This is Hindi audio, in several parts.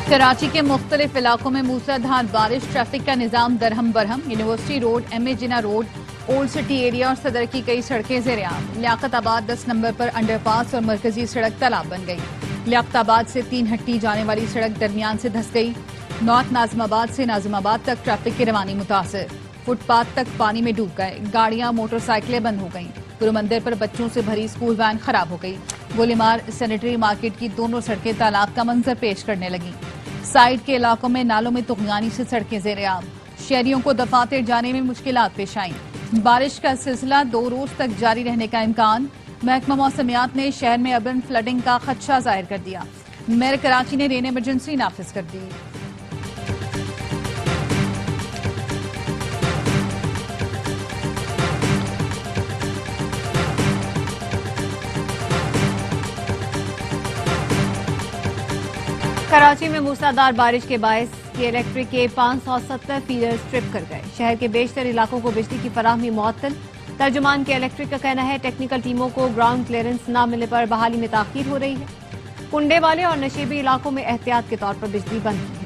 कराची के मुख्तलिफ इलाकों में मूसलाधार बारिश, ट्रैफिक का निजाम दरहम बरहम। यूनिवर्सिटी रोड, MA जिना रोड, ओल्ड सिटी एरिया और सदर की कई सड़कें ज़ेर-आब। लियाकताबाद 10 नंबर पर अंडरपास और मरकजी सड़क तालाब बन गई। लियाकताबाद से 3 हट्टी जाने वाली सड़क दरमियान से धंस गई। नॉर्थ नाजिमाबाद से नाजिमाबाद तक ट्रैफिक की रवानी मुतासर। फुटपाथ तक पानी में डूब गए। गाड़ियां, मोटरसाइकिलें बंद हो गईं। गुरु मंदिर पर बच्चों से भरी स्कूल वैन खराब हो गई। गोलीमार सैनिटरी मार्केट की दोनों सड़कें तालाब का मंजर पेश करने लगी। साइड के इलाकों में नालों में तुगयानी से सड़कें ज़ेर-आब। शहरियों को दफातर जाने में मुश्किलात पेश आईं। बारिश का सिलसिला 2 रोज तक जारी रहने का इम्कान। महकमा मौसमियात ने शहर में अर्बन फ्लडिंग का खदशा जाहिर कर दिया। मेयर कराची ने रेन इमरजेंसी नाफिज कर दी। कराची में मूसलाधार बारिश के बायस इलेक्ट्रिक के 570 फीडर्स ट्रिप कर गए। शहर के बेशतर इलाकों को बिजली की फराहमी मुअत्तल। तर्जुमान के इलेक्ट्रिक का कहना है टेक्निकल टीमों को ग्राउंड क्लियरेंस न मिलने पर बहाली में ताखीर हो रही है। कुंडे वाले और नशीबी इलाकों में एहतियात के तौर पर बिजली बंद की है।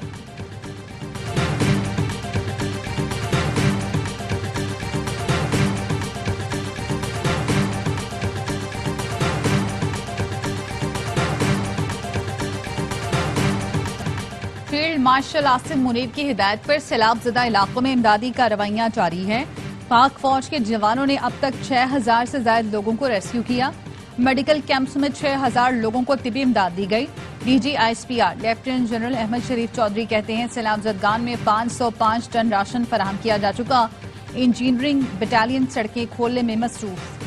फील्ड मार्शल आसिम मुनीर की हिदायत पर सैलाबजदा इलाकों में इमदादी कार्रवाइयां जारी हैं। पाक फौज के जवानों ने अब तक 6000 से ज्यादा लोगों को रेस्क्यू किया। मेडिकल कैंप्स में 6000 लोगों को तिबी इमदाद दी गई। DG ISPR lieutenant general Ahmed Sharif Chaudhry कहते हैं सैलाबजदगान में 505 टन राशन फराहम किया जा चुका। इंजीनियरिंग बटालियन सड़कें खोलने में मसरूफ।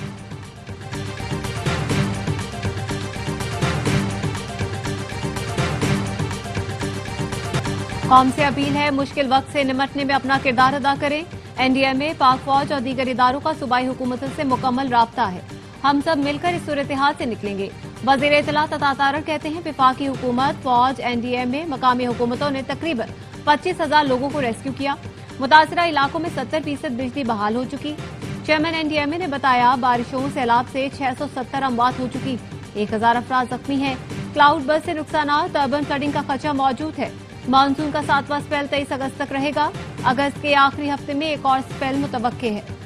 कौम से अपील है मुश्किल वक्त से निमटने में अपना किरदार अदा करें। NDMA, पाक फौज और दीगर इदारों का सूबाई हुकूमतों से मुकम्मल राब्ता है। हम सब मिलकर इस सूरत हाल से निकलेंगे। वज़ीर इत्तलात अता तारर कहते हैं वफाकी हुकूमत, फौज, NDMA, मकामी हुकूमतों ने तकरीबन 25,000 लोगों को रेस्क्यू किया। मुतासरा इलाकों में 70% बिजली बहाल हो चुकी। चेयरमैन NDMA ने बताया बारिशों सैलाब से 670 अमवात हो चुकी। 1000 अफराद जख्मी हैं। क्लाउड बर्स्ट से नुकसान, अर्बन फ्लडिंग का खदशा मौजूद है। मानसून का 7वां स्पेल 23 अगस्त तक रहेगा। अगस्त के आखिरी हफ्ते में एक और स्पेल मुतवक्के है।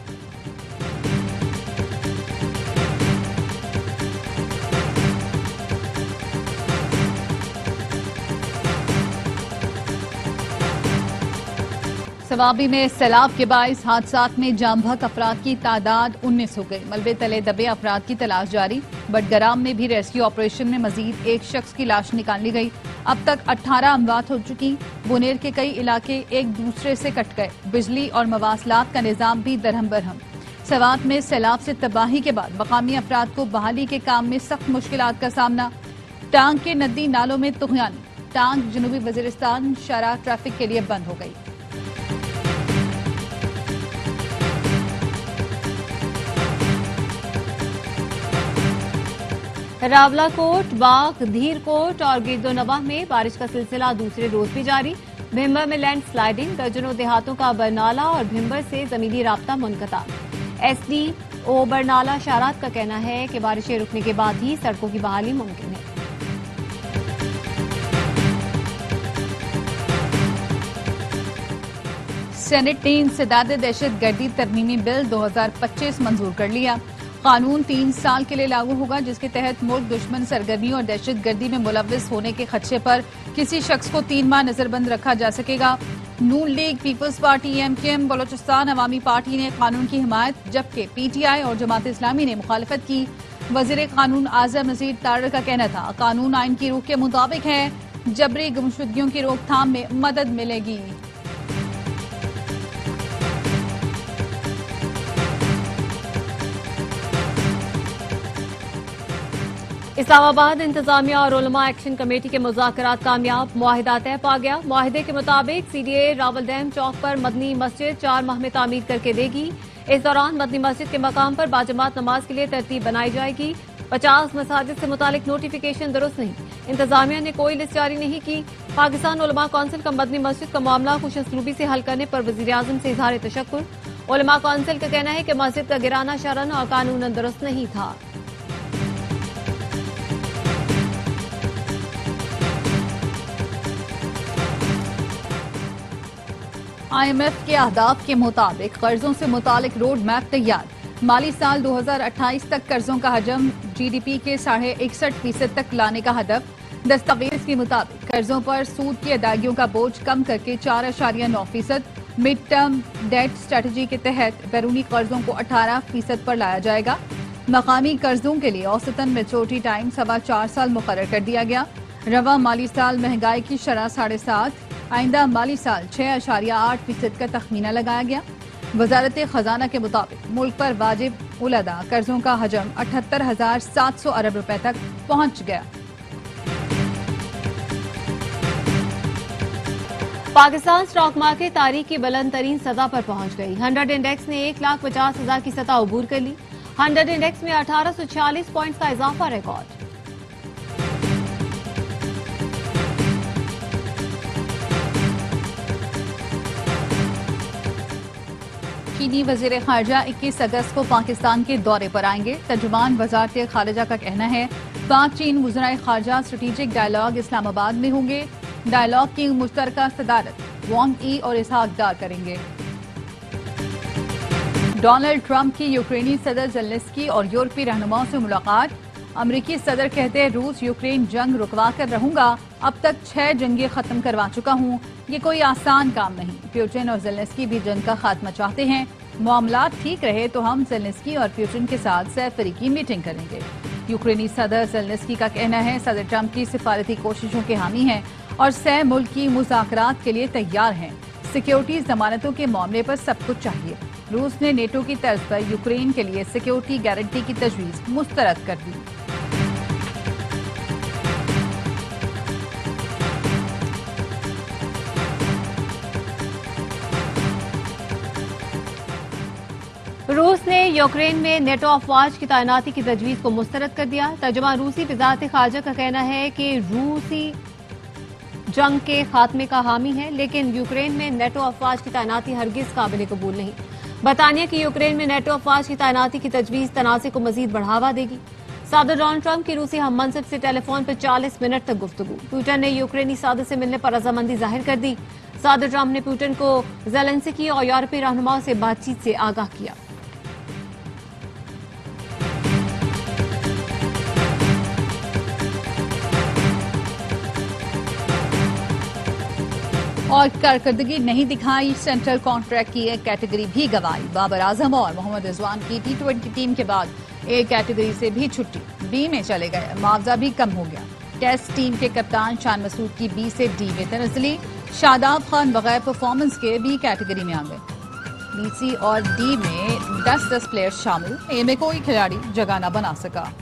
सवाबी में सैलाब के बाइस हादसात में जामबहक अफराद की तादाद 19 हो गई। मलबे तले दबे अफराद की तलाश जारी। बटगराम में भी रेस्क्यू ऑपरेशन में मजीद एक शख्स की लाश निकाल ली गई। अब तक 18 अमवात हो चुकी। बुनेर के कई इलाके एक दूसरे से कट गए। बिजली और मवासलात का निजाम भी दरहम बरहम। सवात में सैलाब से तबाही के बाद मकामी अफराद को बहाली के काम में सख्त मुश्किलात का सामना। टांग के नदी नालों में तुगयानी। टांग जनूबी वजीरिस्तान शरा ट्रैफिक के लिए बंद हो गई। रावलाकोट, बाग, धीरकोट और गिरदोनवाह में बारिश का सिलसिला दूसरे रोज भी जारी। भिम्बर में लैंड स्लाइडिंग, दर्जनों देहातों का बरनाला और भिम्बर से जमीनी राब्ता मुनक़ता। SDO बरनाला शारात का कहना है कि बारिशें रुकने के बाद ही सड़कों की बहाली मुमकिन है। सेनेट ने इंसदाद दहशतगर्दी तरमीमी बिल 2025 मंजूर कर लिया। कानून 3 साल के लिए लागू होगा, जिसके तहत मुल्क दुश्मन सरगर्मी और दहशतगर्दी में मुलव्विस होने के खदशे पर किसी शख्स को 3 माह नजरबंद रखा जा सकेगा। Noon league, people's party, MKM, Balochistan Awami party ने कानून की हिमायत, जबकि PTI और जमात इस्लामी ने मुखालफत की। वजीर कानून आज़म नज़ीर तारर का कहना था कानून आइन की रूह के मुताबिक है। जबरी गुमशुदगियों की रोकथाम में मदद मिलेगी। इस्लामाबाद इंतजामिया और उलमा एक्शन कमेटी के मुज़ाकरात कामयाब। मुआहिदा तय पा गया। मुआहिदे के मुताबिक CDA रावल डैम चौक पर मदनी मस्जिद 4 माह में तामीर करके देगी। इस दौरान मदनी मस्जिद के मकाम पर बाजमात नमाज के लिए तरतीब बनाई जाएगी। 50 मसाजिद से मुतालिक नोटिफिकेशन दुरुस्त नहीं। इंतजामिया ने कोई लिस्ट जारी नहीं की। पाकिस्तान उलमा कौंसिल का मदनी मस्जिद का मामला खुशअस्लूबी से हल करने पर वज़ीर आज़म से इज़हार तशक्कुर। उलमा कौंसिल का कहना है कि मस्जिद का गिराना शरअन और कानूनन दुरुस्त नहीं था। IMF के अहदाफ के मुताबिक कर्जों से मुतालिक रोड मैप तैयार। माली साल 2028 तक कर्जों का हजम GDP के 61.5% तक लाने का हदफ। दस्तावेज के मुताबिक कर्जों पर सूद की अदायगियों का बोझ कम करके 4.9%। मिड टर्म डेट स्ट्रेटजी के तहत बैरूनी कर्जों को 18% पर लाया जाएगा। मकामी कर्जों के लिए औसतन मैच्योरिटी टाइम 4.25 साल मुकर्रर कर दिया गया। रवा माली साल महंगाई की शरह 7.5, आइंदा माली साल 6.8% का तखमीना लगाया गया। वजारत खजाना के मुताबिक मुल्क पर वाजिब उलदा कर्जों का हजम 78,700 अरब रुपए तक पहुंच गया। पाकिस्तान स्टॉक मार्केट तारीख की बुलंद तरीन सतह पर पहुंच गई। 100 इंडेक्स ने 1,50,000 की सतह अबूर कर ली। 100 इंडेक्स में 1846 पॉइंट्स का इजाफा रिकॉर्ड। चीनी वजीर खारजा 21 अगस्त को पाकिस्तान के दौरे पर आएंगे। तर्जुमान वजारत खारजा का कहना है पाक चीन वज़राए खारजा स्ट्रेटेजिक डायलॉग इस्लामाबाद में होंगे। डायलॉग की मुश्तरका सदारत वांग ई और इसहाक डार करेंगे। डोनाल्ड ट्रंप की यूक्रेनी सदर ज़ेलेंस्की और यूरोपीय रहनुमाओं से मुलाकात। अमरीकी सदर कहते हैं रूस यूक्रेन जंग रुकवा कर रहूंगा। अब तक 6 जंगें खत्म करवा चुका हूं। ये कोई आसान काम नहीं। प्यूटिन और ज़ेलेंस्की भी जंग का खात्मा चाहते हैं। मामला ठीक रहे तो हम ज़ेलेंस्की और प्यूटिन के साथ सह-फरीकी मीटिंग करेंगे। यूक्रेनी सदर ज़ेलेंस्की का कहना है सदर ट्रंप की सिफारती कोशिशों के हामी हैं और सह मुल्की मुज़ाकरात के लिए तैयार हैं। सिक्योरिटी जमानतों के मामले पर सब कुछ चाहिए। रूस ने नेटो की तर्ज पर यूक्रेन के लिए सिक्योरिटी गारंटी की तजवीज मुस्तरद कर दी। रूस ने यूक्रेन में नेटो अफवाज की तैनाती की तजवीज को मुस्तरद कर दिया। तर्जुमान रूसी वजारत खारजा का कहना है कि रूसी जंग के खात्मे का हामी है, लेकिन यूक्रेन में नेटो अफवाज की तैनाती हरगिज काबिल कबूल नहीं। बतानिया कि यूक्रेन में नेटो अफवाज की तैनाती की तजवीज तनाज़े को मजीद बढ़ावा देगी। सदर डोनाल्ड ट्रंप की रूसी हम मनसब से टेलीफोन पर 40 मिनट तक गुफ्तगू। पुतिन ने यूक्रेनी सदर से मिलने पर रजामंदी जाहिर कर दी। सदर ट्रंप ने पुतिन को ज़ेलेंस्की और यूरोपीय रहनुमाओं से बातचीत से आगाह किया। और कारकर्दगी नहीं दिखाई, सेंट्रल कॉन्ट्रैक्ट की एक कैटेगरी भी गंवाई। बाबर आजम और मोहम्मद रिजवान की T20 टीम के बाद ए कैटेगरी से भी छुट्टी, बी में चले गए। मुआवजा भी कम हो गया। टेस्ट टीम के कप्तान शान मसूद की बी से डी में तनज़ली। शादाब खान बगैर परफॉर्मेंस के बी कैटेगरी में आ गए। बी, सी और डी में 10-10 प्लेयर्स शामिल। ए में कोई खिलाड़ी जगह न बना सका।